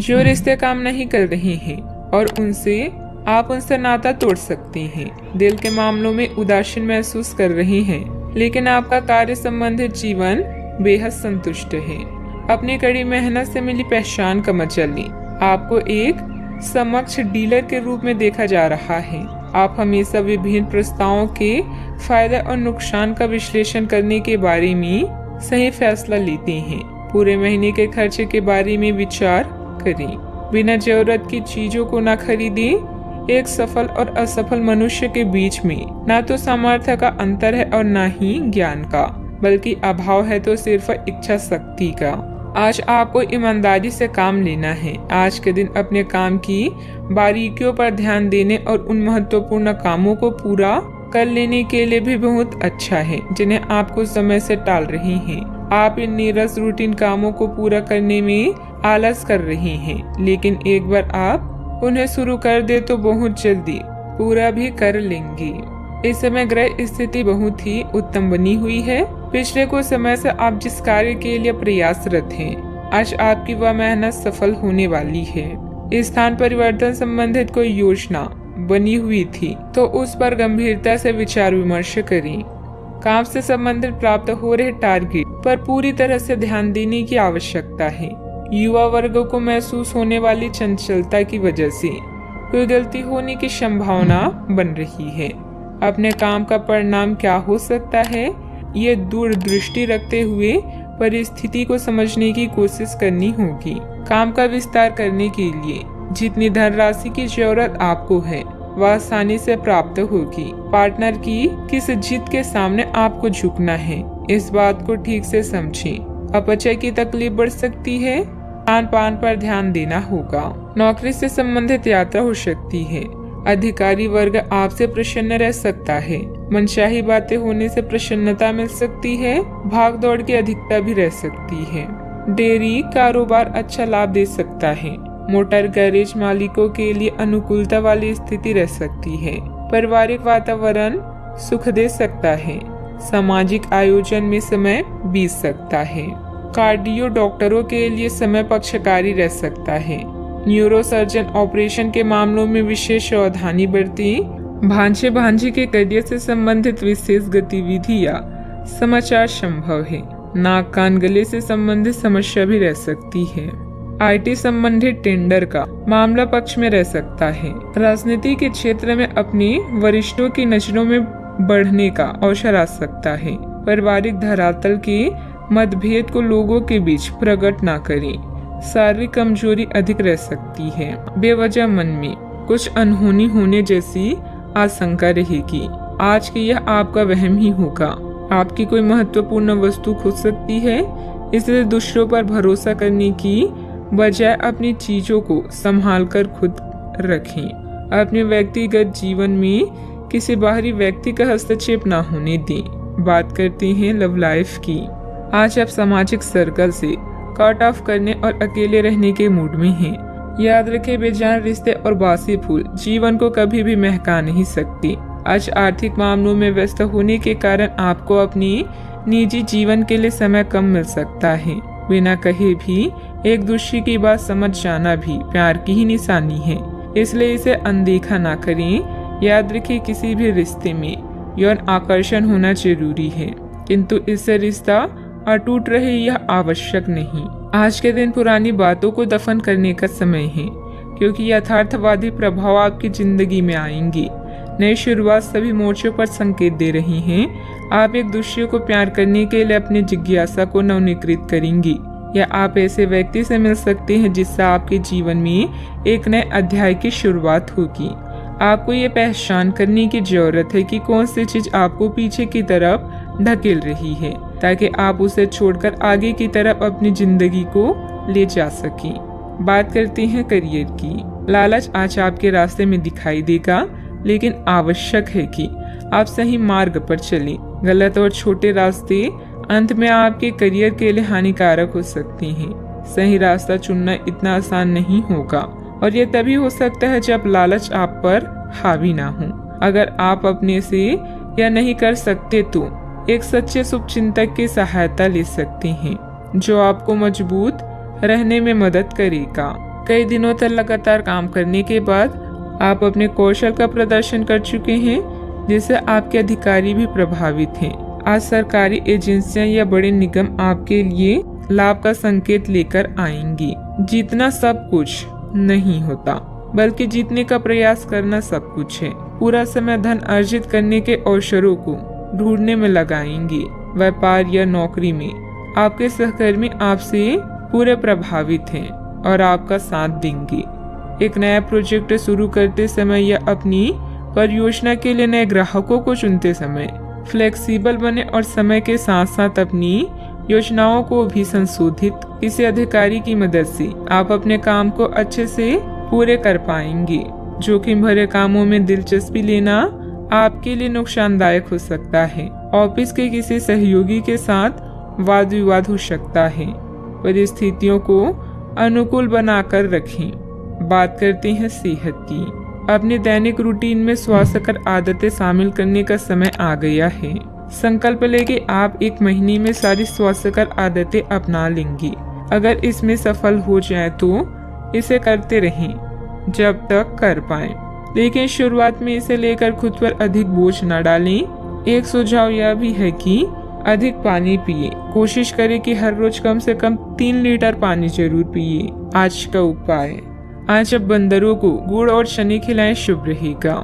जो रिश्ते काम नहीं कर रहे हैं और आप उनसे नाता तोड़ सकते हैं। दिल के मामलों में उदासीन महसूस कर रहे हैं, लेकिन आपका कार्य संबंधित जीवन बेहद संतुष्ट है। अपनी कड़ी मेहनत से मिली पहचान का मजा लें। आपको एक समक्ष डीलर के रूप में देखा जा रहा है। आप हमेशा विभिन्न प्रस्तावों के फायदे और नुकसान का विश्लेषण करने के बारे में सही फैसला लेते हैं। पूरे महीने के खर्चे के बारे में विचार करें। बिना जरूरत की चीजों को न खरीदें। एक सफल और असफल मनुष्य के बीच में न तो सामर्थ्य का अंतर है और न ही ज्ञान का, बल्कि अभाव है तो सिर्फ इच्छा शक्ति का। आज आपको ईमानदारी से काम लेना है। आज के दिन अपने काम की बारीकियों पर ध्यान देने और उन महत्वपूर्ण कामों को पूरा कर लेने के लिए भी बहुत अच्छा है जिन्हें आप कुछ समय से टाल रहे हैं। आप इन नीरस रूटीन कामों को पूरा करने में आलस कर रहे हैं, लेकिन एक बार आप उन्हें शुरू कर दे तो बहुत जल्दी पूरा भी कर लेंगे। इस समय ग्रह स्थिति बहुत ही उत्तम बनी हुई है। पिछले कुछ समय से आप जिस कार्य के लिए प्रयासरत हैं, आज आपकी वह मेहनत सफल होने वाली है। स्थान परिवर्तन संबंधित कोई योजना बनी हुई थी तो उस पर गंभीरता से विचार विमर्श करें। काम से संबंधित प्राप्त हो रहे टारगेट पर पूरी तरह से ध्यान देने की आवश्यकता है। युवा वर्ग को महसूस होने वाली चंचलता की वजह से कोई गलती होने की संभावना बन रही है। अपने काम का परिणाम क्या हो सकता है, ये दूरदृष्टि रखते हुए परिस्थिति को समझने की कोशिश करनी होगी। काम का विस्तार करने के लिए जितनी धनराशि की जरूरत आपको है वह आसानी से प्राप्त होगी। पार्टनर की किस जिद के सामने आपको झुकना है, इस बात को ठीक से समझें। अपचय की तकलीफ बढ़ सकती है। खान पान पर ध्यान देना होगा। नौकरी से संबंधित यात्रा हो सकती है। अधिकारी वर्ग आपसे प्रसन्न रह सकता है। मनचाही बातें होने से प्रसन्नता मिल सकती है। भाग दौड़ की अधिकता भी रह सकती है। डेयरी कारोबार अच्छा लाभ दे सकता है। मोटर गैरेज मालिकों के लिए अनुकूलता वाली स्थिति रह सकती है। पारिवारिक वातावरण सुख दे सकता है। सामाजिक आयोजन में समय बीत सकता है। कार्डियो डॉक्टरों के लिए समय पक्षकारी रह सकता है। न्यूरोसर्जन ऑपरेशन के मामलों में विशेष सावधानी बरतें। भांजे भांजी के करियर से संबंधित विशेष गतिविधि या समाचार संभव है। नाक कान गले से संबंधित समस्या भी रह सकती है। आईटी संबंधित टेंडर का मामला पक्ष में रह सकता है। राजनीति के क्षेत्र में अपने वरिष्ठों की नजरों में बढ़ने का अवसर आ सकता है। पारिवारिक धरातल के मतभेद को लोगों के बीच प्रकट न करें। शारीरिक कमजोरी अधिक रह सकती है। बेवजह मन में कुछ अनहोनी होने जैसी आशंका रहेगी। आज की यह आपका वहम ही होगा। आपकी कोई महत्वपूर्ण वस्तु खो सकती है, इसलिए दूसरों पर भरोसा करने की बजाय अपनी चीजों को संभाल कर खुद रखें। अपने व्यक्तिगत जीवन में किसी बाहरी व्यक्ति का हस्तक्षेप न होने दें। बात करते हैं लव लाइफ की। आज आप सामाजिक सर्कल से कट ऑफ करने और अकेले रहने के मूड में हैं। याद रखें, बेजान रिश्ते और बासी फूल जीवन को कभी भी महका नहीं सकती। आज आर्थिक मामलों में व्यस्त होने के कारण आपको अपनी निजी जीवन के लिए समय कम मिल सकता है। बिना कहे भी एक दूसरे की बात समझ जाना भी प्यार की ही निशानी है, इसलिए इसे अनदेखा ना करें। याद रखें, किसी भी रिश्ते में यौन आकर्षण होना जरूरी है, किंतु इससे रिश्ता अटूट रहे यह आवश्यक नहीं। आज के दिन पुरानी बातों को दफन करने का समय है, क्योंकि यथार्थवादी प्रभाव आपकी जिंदगी में आएंगे। नई शुरुआत सभी मोर्चों पर संकेत दे रही हैं। आप एक दूसरे को प्यार करने के लिए अपनी जिज्ञासा को नवनीकृत करेंगी, या आप ऐसे व्यक्ति से मिल सकते हैं जिससे आपके जीवन में एक नए अध्याय की शुरुआत होगी। आपको ये पहचान करने की जरूरत है कि कौन सी चीज आपको पीछे की तरफ ढकेल रही है, ताकि आप उसे छोड़कर आगे की तरफ अपनी जिंदगी को ले जा सकें। बात करते हैं करियर की। लालच आज आपके रास्ते में दिखाई देगा, लेकिन आवश्यक है कि आप सही मार्ग पर चलें। गलत और छोटे रास्ते अंत में आपके करियर के लिए हानिकारक हो सकते हैं। सही रास्ता चुनना इतना आसान नहीं होगा, और यह तभी हो सकता है जब लालच आप पर हावी ना हो। अगर आप अपने से यह नहीं कर सकते तो एक सच्चे शुभचिंतक की सहायता ले सकते हैं, जो आपको मजबूत रहने में मदद करेगा। कई दिनों तक लगातार काम करने के बाद आप अपने कौशल का प्रदर्शन कर चुके हैं, जिससे आपके अधिकारी भी प्रभावित हैं। आज सरकारी एजेंसियां या बड़े निगम आपके लिए लाभ का संकेत लेकर आएंगी। जीतना सब कुछ नहीं होता, बल्कि जीतने का प्रयास करना सब कुछ है। पूरा समय धन अर्जित करने के अवसरों को ढूंढने में लगाएंगे। व्यापार या नौकरी में आपके सहकर्मी आपसे पूरे प्रभावित हैं और आपका साथ देंगे। एक नया प्रोजेक्ट शुरू करते समय या अपनी परियोजना के लिए नए ग्राहकों को चुनते समय फ्लेक्सिबल बने और समय के साथ साथ अपनी योजनाओं को भी संशोधित। किसी अधिकारी की मदद से आप अपने काम को अच्छे से पूरे कर पाएंगे। जोखिम भरे कामों में दिलचस्पी लेना आपके लिए नुकसानदायक हो सकता है। ऑफिस के किसी सहयोगी के साथ वाद विवाद हो सकता है। परिस्थितियों को अनुकूल बनाकर रखें। बात करते हैं सेहत की। अपने दैनिक रूटीन में स्वास्थ्यकर आदतें शामिल करने का समय आ गया है। संकल्प लें कि आप एक महीने में सारी स्वास्थ्यकर आदतें अपना लेंगे। अगर इसमें सफल हो जाए तो इसे करते रहें जब तक कर पाएं, लेकिन शुरुआत में इसे लेकर खुद पर अधिक बोझ न डालें। एक सुझाव यह भी है कि अधिक पानी पिए। कोशिश करें कि हर रोज कम से कम 3 लीटर पानी जरूर पिए। आज का उपाय, आज अब बंदरों को गुड़ और शनी खिलाएं, शुभ रहेगा।